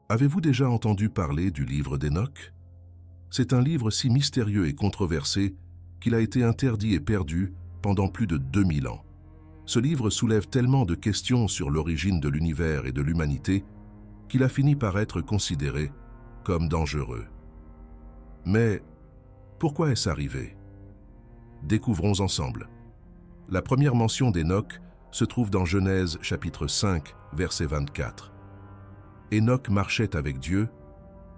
Avez-vous déjà entendu parler du livre d'Hénoch? C'est un livre si mystérieux et controversé qu'il a été interdit et perdu pendant plus de 2000 ans. Ce livre soulève tellement de questions sur l'origine de l'univers et de l'humanité qu'il a fini par être considéré comme dangereux. Mais pourquoi est-ce arrivé? Découvrons ensemble. La première mention d'Hénoch se trouve dans Genèse chapitre 5, verset 24. Hénoch marchait avec Dieu,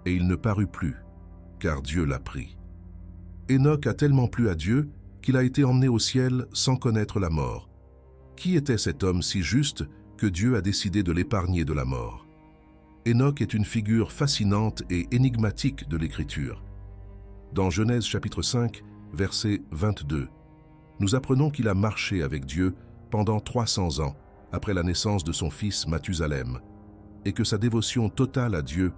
et il ne parut plus, car Dieu l'a pris. Hénoch a tellement plu à Dieu qu'il a été emmené au ciel sans connaître la mort. Qui était cet homme si juste que Dieu a décidé de l'épargner de la mort? Hénoch est une figure fascinante et énigmatique de l'Écriture. Dans Genèse chapitre 5, verset 22, nous apprenons qu'il a marché avec Dieu pendant 300 ans après la naissance de son fils Mathusalem, et que sa dévotion totale à Dieu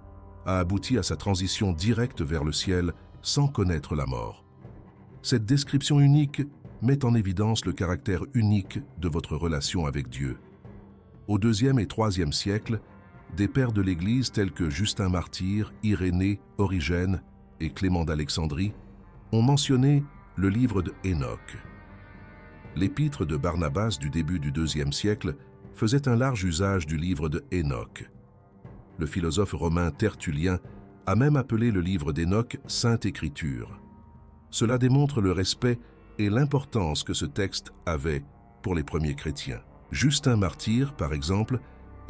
a abouti à sa transition directe vers le ciel sans connaître la mort. Cette description unique met en évidence le caractère unique de votre relation avec Dieu. Au IIe et IIIe siècle, des pères de l'Église tels que Justin Martyr, Irénée, Origène et Clément d'Alexandrie ont mentionné le livre de Hénoch. L'épître de Barnabas du début du IIe siècle faisait un large usage du livre de Hénoch. Le philosophe romain Tertullien a même appelé le livre d'Hénoch « Sainte Écriture ». Cela démontre le respect et l'importance que ce texte avait pour les premiers chrétiens. Justin Martyr, par exemple,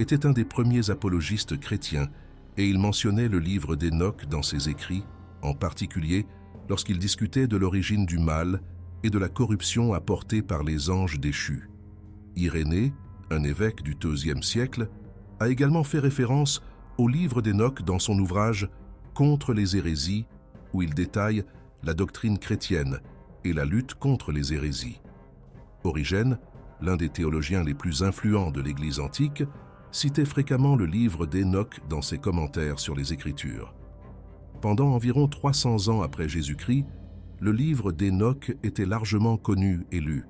était un des premiers apologistes chrétiens et il mentionnait le livre d'Hénoch dans ses écrits, en particulier lorsqu'il discutait de l'origine du mal et de la corruption apportée par les anges déchus. Irénée, un évêque du IIe siècle, a également fait référence au livre d'Hénoch dans son ouvrage « Contre les hérésies » où il détaille la doctrine chrétienne et la lutte contre les hérésies. Origène, l'un des théologiens les plus influents de l'Église antique, citait fréquemment le livre d'Hénoch dans ses commentaires sur les Écritures. Pendant environ 300 ans après Jésus-Christ, le livre d'Hénoch était largement connu et lu,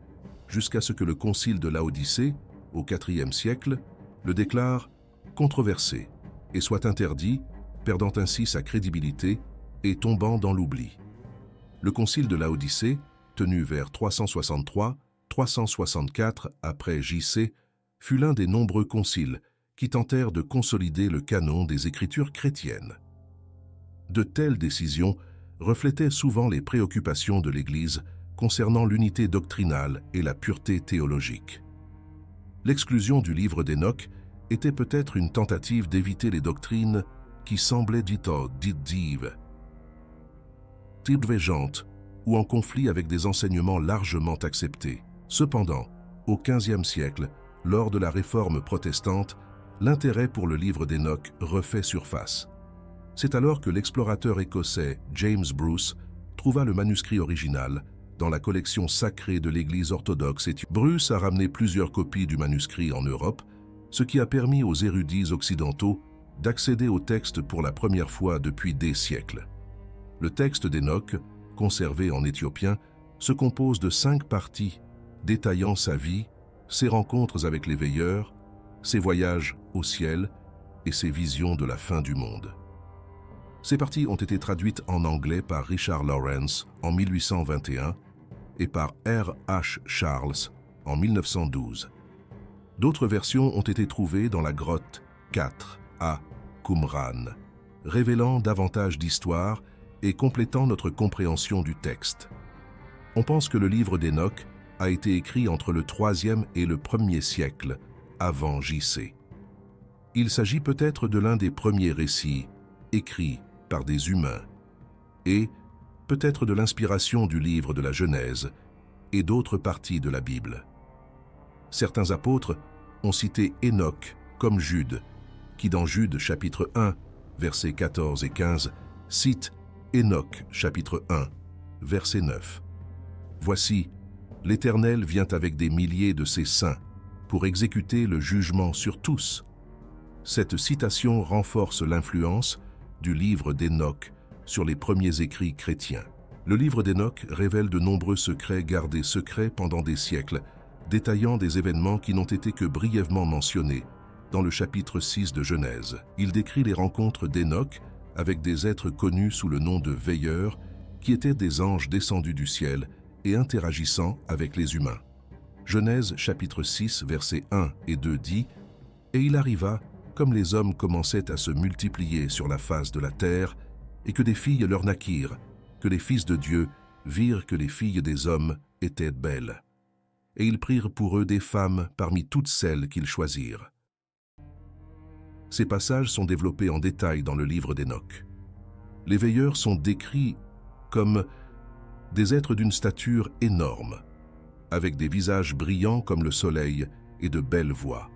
jusqu'à ce que le concile de Laodicée, au IVe siècle, le déclare controversé et soit interdit, perdant ainsi sa crédibilité et tombant dans l'oubli. Le concile de Laodicée, tenu vers 363-364 après J.C., fut l'un des nombreux conciles qui tentèrent de consolider le canon des Écritures chrétiennes. De telles décisions reflétaient souvent les préoccupations de l'Église concernant l'unité doctrinale et la pureté théologique. L'exclusion du livre d'Hénoch était peut-être une tentative d'éviter les doctrines qui semblaient divergentes ou en conflit avec des enseignements largement acceptés. Cependant, au XVe siècle, lors de la réforme protestante, l'intérêt pour le livre d'Hénoch refait surface. C'est alors que l'explorateur écossais James Bruce trouva le manuscrit original dans la collection sacrée de l'Église orthodoxe éthiopienne. Bruce a ramené plusieurs copies du manuscrit en Europe, ce qui a permis aux érudits occidentaux d'accéder au texte pour la première fois depuis des siècles. Le texte d'Hénoch, conservé en éthiopien, se compose de 5 parties détaillant sa vie, ses rencontres avec les veilleurs, ses voyages au ciel et ses visions de la fin du monde. Ces parties ont été traduites en anglais par Richard Lawrence en 1821 et par R. H. Charles en 1912. D'autres versions ont été trouvées dans la grotte 4 à Qumran, révélant davantage d'histoire et complétant notre compréhension du texte. On pense que le livre d'Hénoch a été écrit entre le IIIe et le 1er siècle avant J.C. Il s'agit peut-être de l'un des premiers récits écrits par des humains et peut-être de l'inspiration du livre de la Genèse et d'autres parties de la Bible. Certains apôtres ont cité Hénoch comme Jude, qui dans Jude chapitre 1, versets 14 et 15, cite Hénoch chapitre 1, verset 9. Voici, l'Éternel vient avec des milliers de ses saints pour exécuter le jugement sur tous. Cette citation renforce l'influence du livre d'Hénoch sur les premiers écrits chrétiens. Le livre d'Hénoch révèle de nombreux secrets gardés secrets pendant des siècles, détaillant des événements qui n'ont été que brièvement mentionnés, dans le chapitre 6 de Genèse. Il décrit les rencontres d'Hénoch avec des êtres connus sous le nom de veilleurs, qui étaient des anges descendus du ciel et interagissant avec les humains. Genèse chapitre 6, versets 1 et 2 dit « Et il arriva, comme les hommes commençaient à se multiplier sur la face de la terre, et que des filles leur naquirent, que les fils de Dieu virent que les filles des hommes étaient belles. Et ils prirent pour eux des femmes parmi toutes celles qu'ils choisirent. » Ces passages sont développés en détail dans le livre d'Hénoch. Les veilleurs sont décrits comme des êtres d'une stature énorme, avec des visages brillants comme le soleil et de belles voix.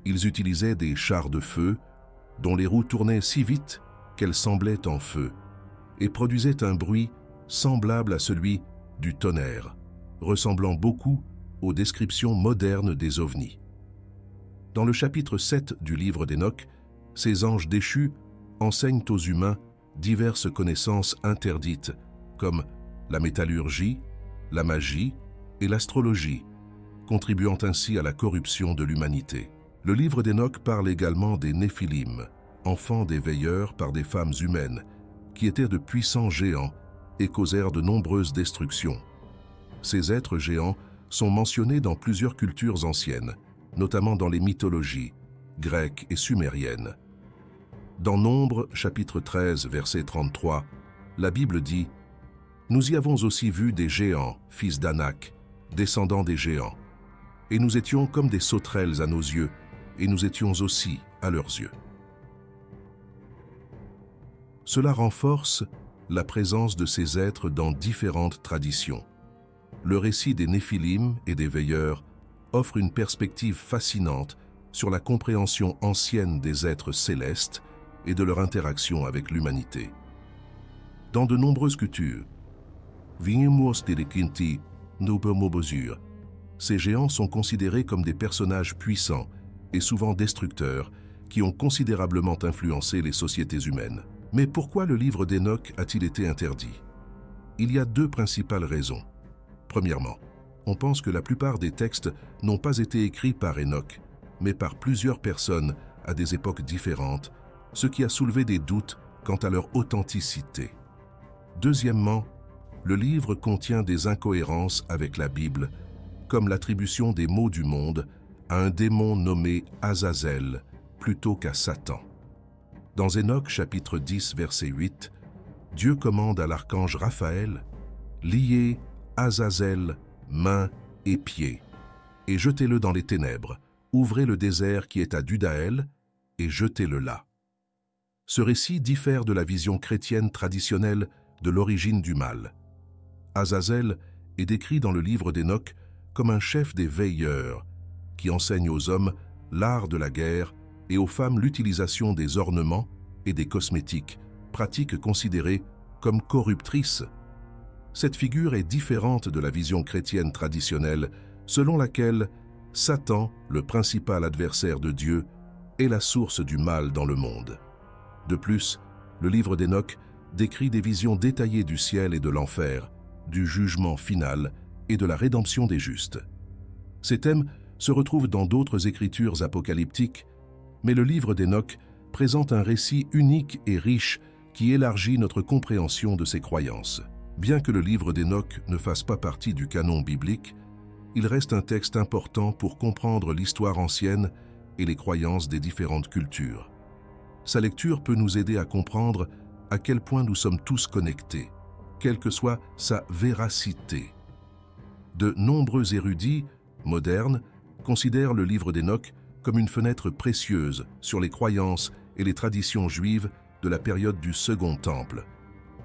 Ils utilisaient des chars de feu, dont les roues tournaient si vite qu'elles semblaient en feu, et produisaient un bruit semblable à celui du tonnerre, ressemblant beaucoup aux descriptions modernes des ovnis. Dans le chapitre 7 du livre d'Hénoch, ces anges déchus enseignent aux humains diverses connaissances interdites, comme la métallurgie, la magie et l'astrologie, contribuant ainsi à la corruption de l'humanité. Le livre d'Hénoch parle également des Néphilim, enfants des veilleurs par des femmes humaines, qui étaient de puissants géants et causèrent de nombreuses destructions. Ces êtres géants sont mentionnés dans plusieurs cultures anciennes, notamment dans les mythologies grecques et sumériennes. Dans Nombre, chapitre 13, verset 33, la Bible dit « Nous y avons aussi vu des géants, fils d'Anak, descendants des géants, et nous étions comme des sauterelles à nos yeux, et nous étions aussi à leurs yeux. » Cela renforce la présence de ces êtres dans différentes traditions. Le récit des Néphilim et des veilleurs offre une perspective fascinante sur la compréhension ancienne des êtres célestes et de leur interaction avec l'humanité. Dans de nombreuses cultures, ces géants sont considérés comme des personnages puissants et souvent destructeurs qui ont considérablement influencé les sociétés humaines. Mais pourquoi le livre d'Hénoch a-t-il été interdit? Il y a deux principales raisons. Premièrement, on pense que la plupart des textes n'ont pas été écrits par Hénoch, mais par plusieurs personnes à des époques différentes, ce qui a soulevé des doutes quant à leur authenticité. Deuxièmement, le livre contient des incohérences avec la Bible, comme l'attribution des maux du monde à un démon nommé Azazel plutôt qu'à Satan. Dans Hénoch chapitre 10 verset 8, Dieu commande à l'archange Raphaël « Liez Azazel, mains et pieds, et jetez-le dans les ténèbres, ouvrez le désert qui est à Dudaël, et jetez-le là. » Ce récit diffère de la vision chrétienne traditionnelle de l'origine du mal. Azazel est décrit dans le livre d'Hénoch comme un chef des veilleurs, qui enseigne aux hommes l'art de la guerre et aux femmes l'utilisation des ornements et des cosmétiques, pratiques considérées comme corruptrices. Cette figure est différente de la vision chrétienne traditionnelle, selon laquelle Satan, le principal adversaire de Dieu, est la source du mal dans le monde. De plus, le livre d'Hénoch décrit des visions détaillées du ciel et de l'enfer, du jugement final et de la rédemption des justes. Ces thèmes se retrouvent dans d'autres écritures apocalyptiques, mais le livre d'Hénoch présente un récit unique et riche qui élargit notre compréhension de ces croyances. Bien que le livre d'Hénoch ne fasse pas partie du canon biblique, il reste un texte important pour comprendre l'histoire ancienne et les croyances des différentes cultures. Sa lecture peut nous aider à comprendre à quel point nous sommes tous connectés, quelle que soit sa véracité. De nombreux érudits modernes considèrent le livre d'Hénoch comme une fenêtre précieuse sur les croyances et les traditions juives de la période du Second Temple,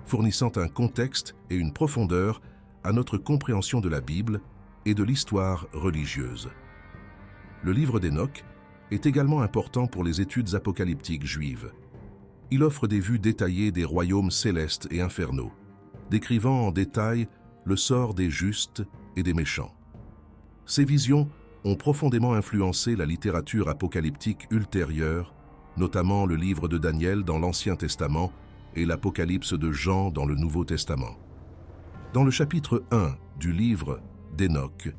fournissant un contexte et une profondeur à notre compréhension de la Bible et de l'histoire religieuse. Le livre d'Hénoch est également important pour les études apocalyptiques juives. Il offre des vues détaillées des royaumes célestes et infernaux, décrivant en détail le sort des justes et des méchants. Ces visions ont profondément influencé la littérature apocalyptique ultérieure, notamment le livre de Daniel dans l'Ancien Testament et l'Apocalypse de Jean dans le Nouveau Testament. Dans le chapitre 1 du livre d'Hénoch,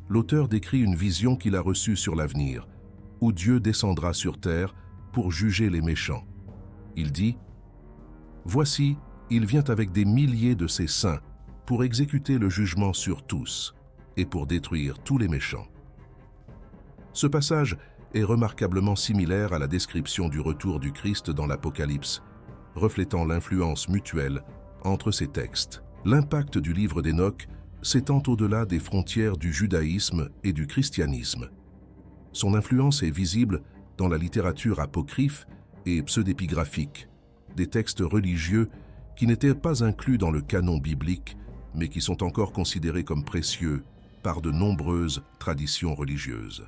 l'auteur décrit une vision qu'il a reçue sur l'avenir, où Dieu descendra sur terre pour juger les méchants. Il dit « Voici, il vient avec des milliers de ses saints pour exécuter le jugement sur tous et pour détruire tous les méchants. » Ce passage est remarquablement similaire à la description du retour du Christ dans l'Apocalypse, reflétant l'influence mutuelle entre ces textes. L'impact du livre d'Hénoch s'étend au-delà des frontières du judaïsme et du christianisme. Son influence est visible dans la littérature apocryphe et pseudépigraphique, des textes religieux qui n'étaient pas inclus dans le canon biblique, mais qui sont encore considérés comme précieux par de nombreuses traditions religieuses.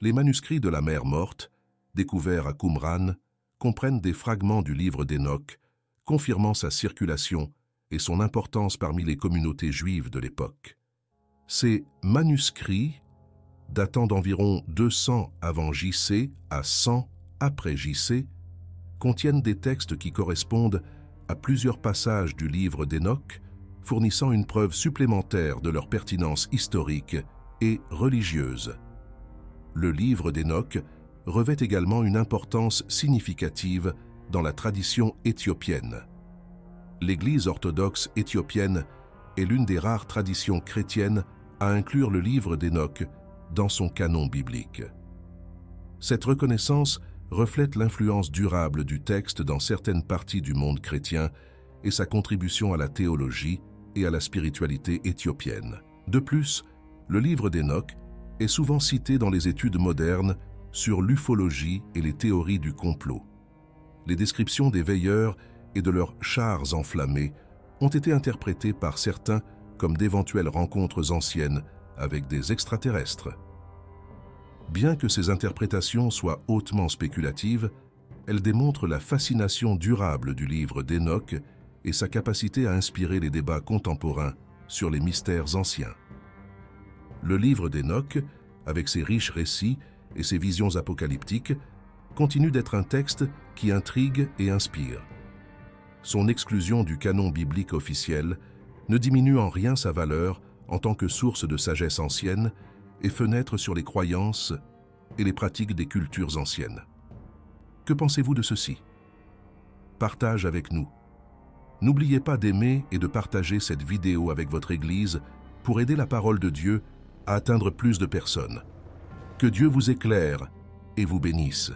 Les manuscrits de la mer morte, découverts à Qumran, comprennent des fragments du livre d'Hénoch, confirmant sa circulation et son importance parmi les communautés juives de l'époque. Ces manuscrits, datant d'environ 200 avant JC à 100 après JC, contiennent des textes qui correspondent à plusieurs passages du livre d'Hénoch, fournissant une preuve supplémentaire de leur pertinence historique et religieuse. Le livre d'Hénoch revêt également une importance significative dans la tradition éthiopienne. L'Église orthodoxe éthiopienne est l'une des rares traditions chrétiennes à inclure le livre d'Hénoch dans son canon biblique. Cette reconnaissance reflète l'influence durable du texte dans certaines parties du monde chrétien et sa contribution à la théologie et à la spiritualité éthiopienne. De plus, le livre d'Hénoch est souvent cité dans les études modernes sur l'ufologie et les théories du complot. Les descriptions des veilleurs et de leurs chars enflammés ont été interprétées par certains comme d'éventuelles rencontres anciennes avec des extraterrestres. Bien que ces interprétations soient hautement spéculatives, elles démontrent la fascination durable du livre d'Hénoch et sa capacité à inspirer les débats contemporains sur les mystères anciens. Le livre d'Hénoch, avec ses riches récits et ses visions apocalyptiques, continue d'être un texte qui intrigue et inspire. Son exclusion du canon biblique officiel ne diminue en rien sa valeur en tant que source de sagesse ancienne et fenêtre sur les croyances et les pratiques des cultures anciennes. Que pensez-vous de ceci? Partage avec nous. N'oubliez pas d'aimer et de partager cette vidéo avec votre Église pour aider la parole de Dieu à atteindre plus de personnes. Que Dieu vous éclaire et vous bénisse.